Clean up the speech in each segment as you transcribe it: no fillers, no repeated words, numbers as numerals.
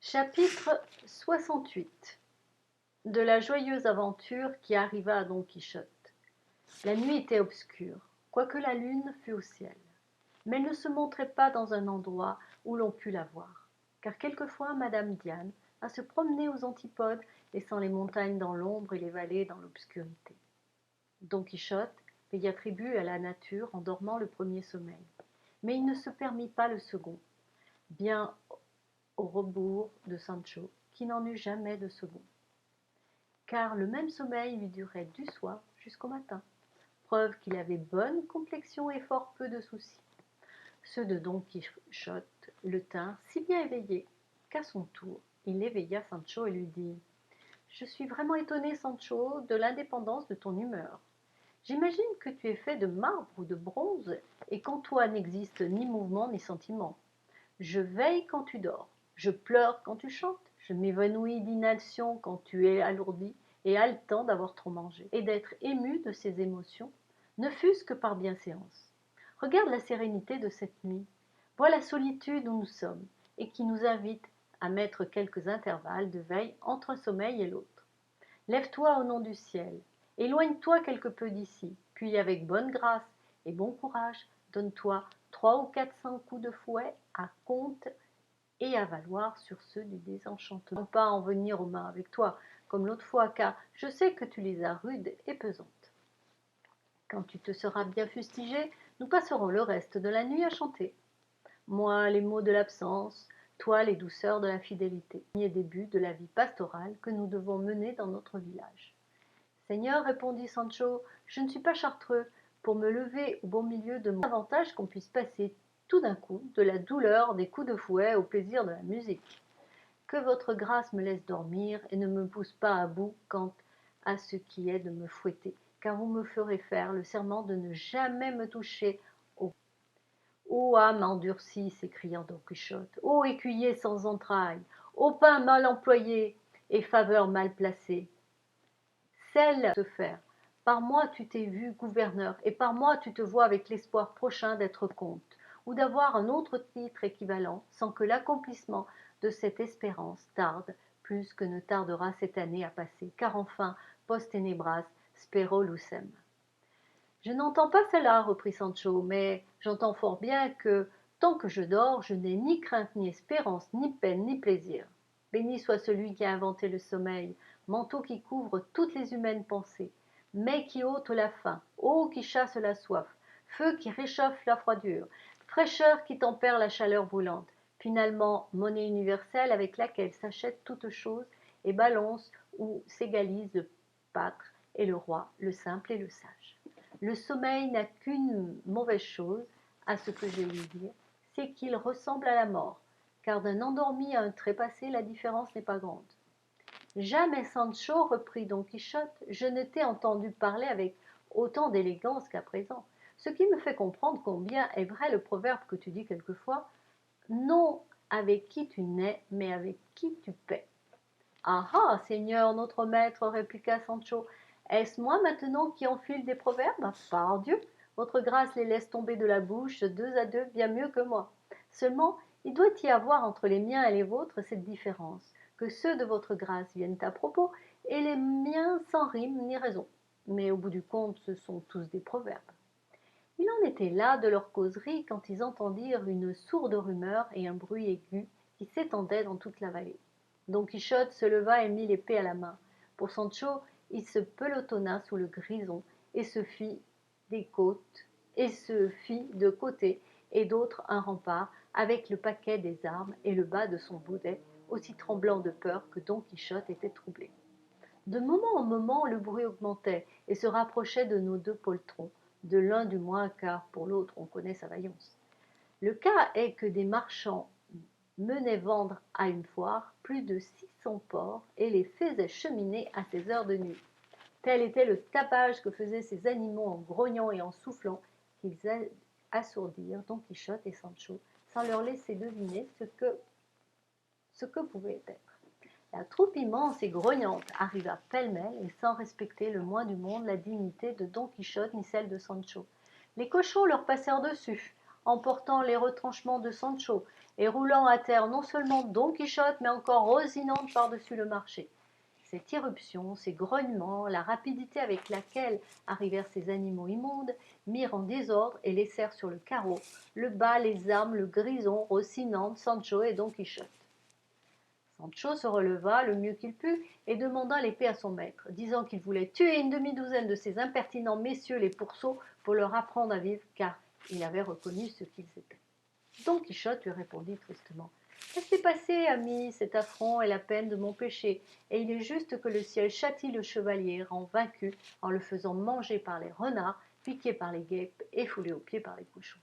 Chapitre 68. De la joyeuse aventure qui arriva à Don Quichotte. La nuit était obscure, quoique la lune fût au ciel, mais elle ne se montrait pas dans un endroit où l'on pût la voir, car quelquefois madame Diane a se promener aux antipodes, laissant les montagnes dans l'ombre et les vallées dans l'obscurité. Don Quichotte paya tribut à la nature en dormant le premier sommeil, mais il ne se permit pas le second, bien au rebours de Sancho, qui n'en eut jamais de second, car le même sommeil lui durait du soir jusqu'au matin, preuve qu'il avait bonne complexion et fort peu de soucis. Ceux de Don Quichotte le tinrent si bien éveillé qu'à son tour il éveilla Sancho et lui dit: « Je suis vraiment étonné, Sancho, de l'indépendance de ton humeur. J'imagine que tu es fait de marbre ou de bronze, et qu'en toi n'existe ni mouvement ni sentiment. Je veille quand tu dors, je pleure quand tu chantes, je m'évanouis d'inhalation quand tu es alourdi et haletant d'avoir trop mangé, et d'être ému de ces émotions, ne fût-ce que par bienséance. Regarde la sérénité de cette nuit, vois la solitude où nous sommes, et qui nous invite à mettre quelques intervalles de veille entre un sommeil et l'autre. Lève-toi au nom du ciel, éloigne-toi quelque peu d'ici, puis avec bonne grâce et bon courage, donne-toi 300 ou 400 coups de fouet à compte et à valoir sur ceux du désenchantement. Non pas en venir aux mains avec toi, comme l'autre fois, car je sais que tu les as rudes et pesantes. Quand tu te seras bien fustigé, nous passerons le reste de la nuit à chanter. Moi, les mots de l'absence, toi, les douceurs de la fidélité. Premier début de la vie pastorale que nous devons mener dans notre village. Seigneur, répondit Sancho, je ne suis pas chartreux pour me lever au beau milieu de mon avantage qu'on puisse passer tout d'un coup de la douleur des coups de fouet au plaisir de la musique. Que votre grâce me laisse dormir et ne me pousse pas à bout quant à ce qui est de me fouetter, car vous me ferez faire le serment de ne jamais me toucher au... Ô âme endurcie, s'écria Don Quichotte, ô écuyer sans entrailles, ô pain mal employé et faveur mal placée, celle de faire. Par moi tu t'es vu gouverneur, et par moi tu te vois avec l'espoir prochain d'être comte, ou d'avoir un autre titre équivalent, sans que l'accomplissement de cette espérance tarde plus que ne tardera cette année à passer, car enfin, post tenebras, spero lucem. Je n'entends pas cela, reprit Sancho, mais j'entends fort bien que, tant que je dors, je n'ai ni crainte, ni espérance, ni peine, ni plaisir. Béni soit celui qui a inventé le sommeil, manteau qui couvre toutes les humaines pensées, mais qui ôte la faim, eau qui chasse la soif, feu qui réchauffe la froidure, fraîcheur qui tempère la chaleur brûlante, finalement monnaie universelle avec laquelle s'achètent toutes choses et balance où s'égalisent le pâtre et le roi, le simple et le sage. Le sommeil n'a qu'une mauvaise chose, à ce que j'ai ouï dire, c'est qu'il ressemble à la mort, car d'un endormi à un trépassé, la différence n'est pas grande. Jamais, Sancho, reprit Don Quichotte, je ne t'ai entendu parler avec autant d'élégance qu'à présent, ce qui me fait comprendre combien est vrai le proverbe que tu dis quelquefois, non avec qui tu nais, mais avec qui tu paies. Ah ah, seigneur, notre maître, répliqua Sancho, est-ce moi maintenant qui enfile des proverbes? Pardieu, votre grâce les laisse tomber de la bouche deux à deux bien mieux que moi. Seulement, il doit y avoir entre les miens et les vôtres cette différence, que ceux de votre grâce viennent à propos, et les miens sans rime ni raison. Mais au bout du compte, ce sont tous des proverbes. Il en était là de leur causerie quand ils entendirent une sourde rumeur et un bruit aigu qui s'étendait dans toute la vallée. Don Quichotte se leva et mit l'épée à la main. Pour Sancho, il se pelotonna sous le grison et se fit de côté et d'autre un rempart avec le paquet des armes et le bas de son baudet, aussi tremblant de peur que Don Quichotte était troublé. De moment en moment, le bruit augmentait et se rapprochait de nos deux poltrons, de l'un du moins, car pour l'autre on connaît sa vaillance. Le cas est que des marchands menaient vendre à une foire plus de 600 porcs et les faisaient cheminer à ces heures de nuit. Tel était le tapage que faisaient ces animaux en grognant et en soufflant qu'ils assourdirent Don Quichotte et Sancho sans leur laisser deviner ce que pouvait être. La troupe immense et grognante arriva pêle-mêle et sans respecter le moins du monde la dignité de Don Quichotte ni celle de Sancho. Les cochons leur passèrent dessus, emportant les retranchements de Sancho, et roulant à terre non seulement Don Quichotte, mais encore Rosinante par-dessus le marché. Cette irruption, ces grognements, la rapidité avec laquelle arrivèrent ces animaux immondes, mirent en désordre et laissèrent sur le carreau le bas, les armes, le grison, Rocinante, Sancho et Don Quichotte. Sancho se releva le mieux qu'il put et demanda l'épée à son maître, disant qu'il voulait tuer une demi-douzaine de ces impertinents messieurs les pourceaux pour leur apprendre à vivre, car il avait reconnu ce qu'ils étaient. Don Quichotte lui répondit tristement: Laissez passer, ami, cet affront est la peine de mon péché, et il est juste que le ciel châtie le chevalier rend vaincu en le faisant manger par les renards, piqué par les guêpes et foulé aux pieds par les cochons.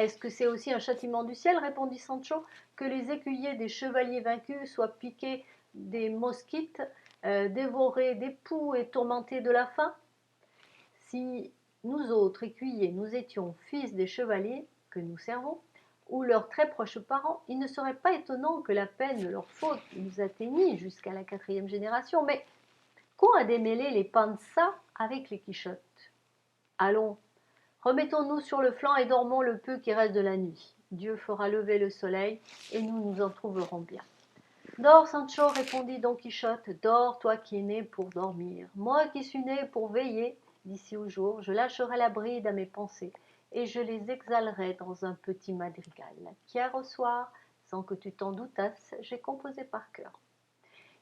Est-ce que c'est aussi un châtiment du ciel, répondit Sancho, que les écuyers des chevaliers vaincus soient piqués des mosquites, dévorés des poux et tourmentés de la faim? Si nous autres écuyers, nous étions fils des chevaliers que nous servons, ou leurs très proches parents, il ne serait pas étonnant que la peine de leur faute nous atteignît jusqu'à la 4e génération. Mais qu'ont à démêler les Panza avec les Quichottes? Allons, remettons-nous sur le flanc et dormons le peu qui reste de la nuit. Dieu fera lever le soleil et nous nous en trouverons bien. Dors, Sancho, répondit Don Quichotte, dors, toi qui es né pour dormir. Moi qui suis né pour veiller, d'ici au jour, je lâcherai la bride à mes pensées et je les exhalerai dans un petit madrigal. Qu'hier au soir, sans que tu t'en doutasses, j'ai composé par cœur.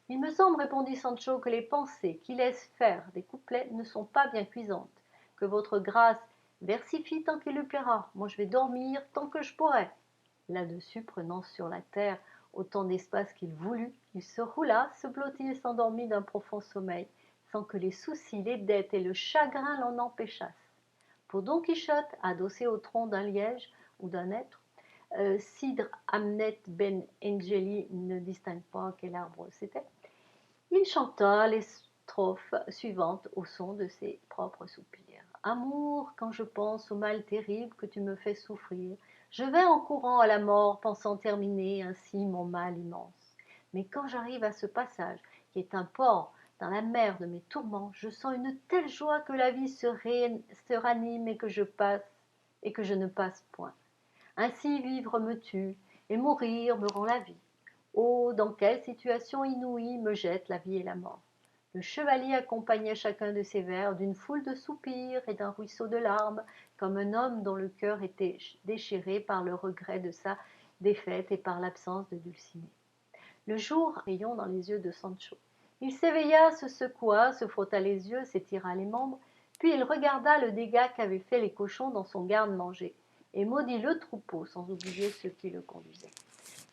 Il me semble, répondit Sancho, que les pensées qui laissent faire des couplets ne sont pas bien cuisantes, que votre grâce versifie tant qu'il le plaira. Moi je vais dormir tant que je pourrai. Là-dessus, prenant sur la terre autant d'espace qu'il voulut, il se roula, se blottit et s'endormit d'un profond sommeil, sans que les soucis, les dettes et le chagrin l'en empêchassent. Pour Don Quichotte, adossé au tronc d'un liège ou d'un hêtre, Cidre Hamnet Ben Engeli ne distingue pas quel arbre c'était, il chanta les strophes suivantes au son de ses propres soupirs. Amour, quand je pense au mal terrible que tu me fais souffrir, je vais en courant à la mort, pensant terminer ainsi mon mal immense. Mais quand j'arrive à ce passage, qui est un port dans la mer de mes tourments, je sens une telle joie que la vie se ranime et que je ne passe point. Ainsi vivre me tue, et mourir me rend la vie. Oh, dans quelle situation inouïe me jettent la vie et la mort. Le chevalier accompagnait chacun de ses vers d'une foule de soupirs et d'un ruisseau de larmes, comme un homme dont le cœur était déchiré par le regret de sa défaite et par l'absence de Dulcinée. Le jour rayon dans les yeux de Sancho. Il s'éveilla, se secoua, se frotta les yeux, s'étira les membres, puis il regarda le dégât qu'avaient fait les cochons dans son garde-manger, et maudit le troupeau, sans oublier ceux qui le conduisaient.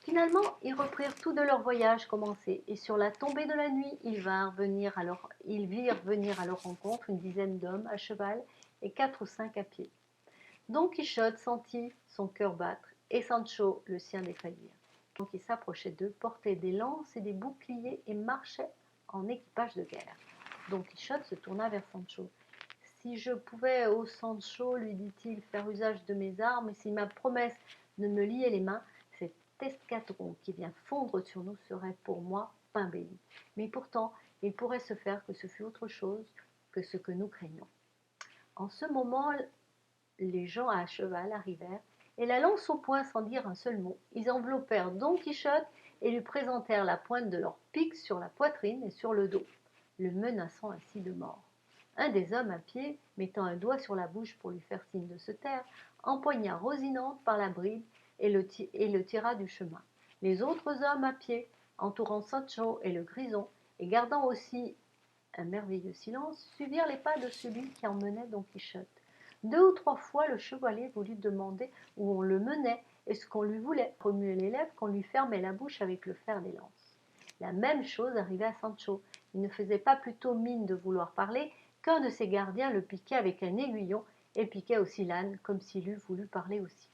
Finalement, ils reprirent tout de leur voyage commencé, et sur la tombée de la nuit, ils virent venir à leur rencontre une dizaine d'hommes à cheval et 4 ou 5 à pied. Don Quichotte sentit son cœur battre, et Sancho le sien défaillir. Donc il s'approchait d'eux, portait des lances et des boucliers et marchait en équipage de guerre. Don Quichotte se tourna vers Sancho. Si je pouvais, ô Sancho, lui dit-il, faire usage de mes armes, et si ma promesse ne me liait les mains, cet escadron qui vient fondre sur nous serait pour moi pain béni. Mais pourtant, il pourrait se faire que ce fût autre chose que ce que nous craignons. En ce moment, les gens à cheval arrivèrent, et la lance au poing sans dire un seul mot, ils enveloppèrent Don Quichotte et lui présentèrent la pointe de leurs piques sur la poitrine et sur le dos, le menaçant ainsi de mort. Un des hommes à pied, mettant un doigt sur la bouche pour lui faire signe de se taire, empoigna Rosinante par la bride et le tira du chemin. Les autres hommes à pied, entourant Sancho et le grison, et gardant aussi un merveilleux silence, suivirent les pas de celui qui emmenait Don Quichotte. 2 ou 3 fois, le chevalier voulut demander où on le menait et ce qu'on lui voulait, remuer les lèvres qu'on lui fermait la bouche avec le fer des lances. La même chose arrivait à Sancho. Il ne faisait pas plutôt mine de vouloir parler qu'un de ses gardiens le piquait avec un aiguillon et piquait aussi l'âne comme s'il eût voulu parler aussi.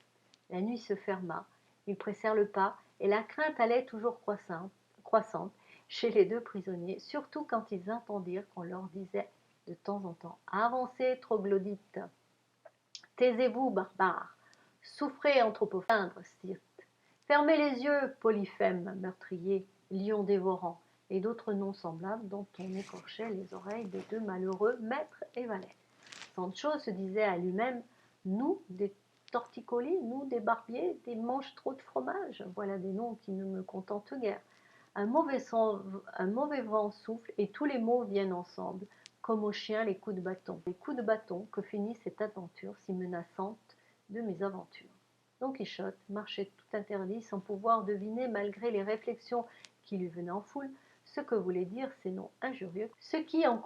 La nuit se ferma, ils pressèrent le pas et la crainte allait toujours croissante chez les 2 prisonniers, surtout quand ils entendirent qu'on leur disait de temps en temps: Avancez, troglodytes! Taisez-vous, barbares! Souffrez, anthropophindres, Scythes! Fermez les yeux, Polyphème, meurtrier, lion dévorant, et d'autres noms semblables dont on écorchait les oreilles des 2 malheureux maîtres et valets. Sancho se disait à lui-même: Nous, torticolis, nous, des barbiers, des mange trop de fromage. Voilà des noms qui ne me contentent guère. Un mauvais vent souffle et tous les maux viennent ensemble, comme aux chiens les coups de bâton. Les coups de bâton que finit cette aventure si menaçante de mes aventures. Don Quichotte marchait tout interdit, sans pouvoir deviner, malgré les réflexions qui lui venaient en foule, ce que voulaient dire ces noms injurieux. Ce qu'il en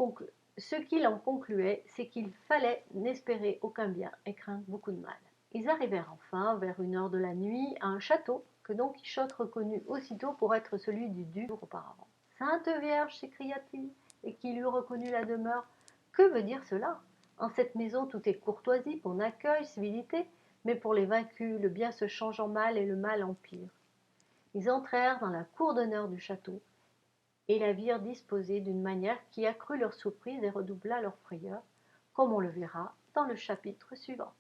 concluait, c'est qu'il fallait n'espérer aucun bien et craindre beaucoup de mal. Ils arrivèrent enfin, vers 1 heure de la nuit, à un château que Don Quichotte reconnut aussitôt pour être celui du jour auparavant. Sainte Vierge, s'écria-t-il, et qu'il eut reconnu la demeure. Que veut dire cela? En cette maison tout est courtoisie, bon accueil, civilité, mais pour les vaincus, le bien se change en mal et le mal en pire. Ils entrèrent dans la cour d'honneur du château, et la virent disposée d'une manière qui accrut leur surprise et redoubla leur frayeur, comme on le verra dans le chapitre suivant.